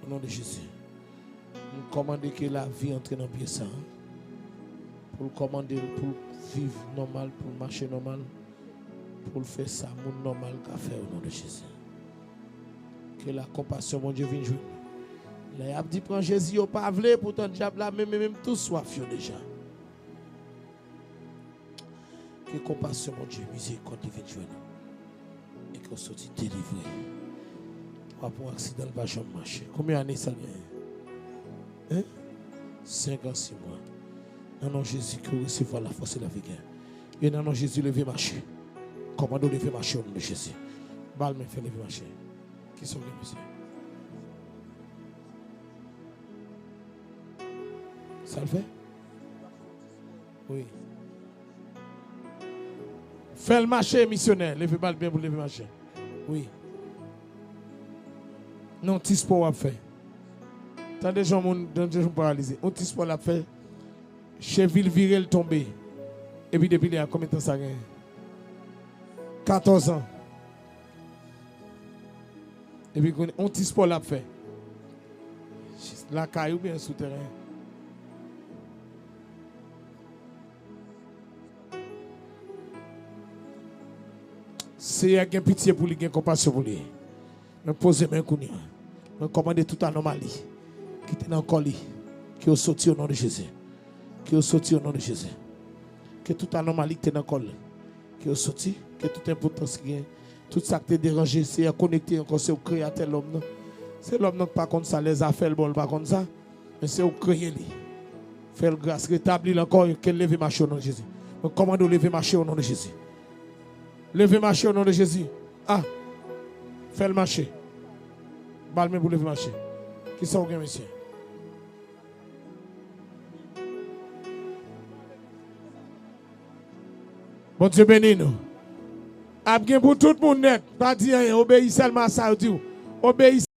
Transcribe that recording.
Au nom de Jésus. Nous commandons que la vie entre dans le pied ça. Pour le commander, pour vivre normal, pour marcher normal, pour faire ça, monde normal qu'a fait au nom de Jésus. Que la compassion, mon Dieu, vienne jouer. Là, il a dit, prends Jésus, il n'a pas voulu, pourtant, le diable là, même tout soif déjà. Que compassion, mon Dieu, miséricorde vienne jouer. Et qu'on soit délivré. Pour un accident, il va jamais marcher. Combien d'années ça vient? Hein? 56 mois. Non, non, Jésus, que vous recevez la force et la vigueur. Et non, non, Jésus, levez marcher. Commandez lever marcher au nom de Jésus. Balme, fait lever marcher. Qui sont les monsieur? Ça le fait? Oui. Fais le marché, missionnaire. Levez balle bien pour lever marcher. Oui. Non, Tispo a fait. Tant de gens paralysés. On Tispo l'a fait. Cheville viril tombé. Et puis depuis il y a combien de temps ça gagne? 14 ans. Et puis on Tispo l'a fait. La caille ou bien souterrain. C'est un pitié pour lui, un compassion pour lui. Je pose mes mains. Je commande toute anomalie qui est dans le colis, qui est sorti au nom de Jésus. Qui est sorti au nom de Jésus. Que toute anomalie qui est dans le colis, qui est sorti, que toute importance qui est, tout ça qui est dérangé, c'est à connecter encore, c'est au créateur l'homme. C'est l'homme qui pas contre ça, les affaires, bon, pas contre ça, mais c'est au créer lui. Faire grâce, rétablir encore, qu'elle lève marcher au nom de Jésus. Je commande de lever marcher au nom de Jésus. Levez marcher au nom de Jésus. Ah, fais le marché. Balme pour lever marcher. Qui sont bien, monsieur? Bon Dieu béni nous. Abgen pour tout le monde net. Pas dire, obéissez seulement à ça. Obéissez.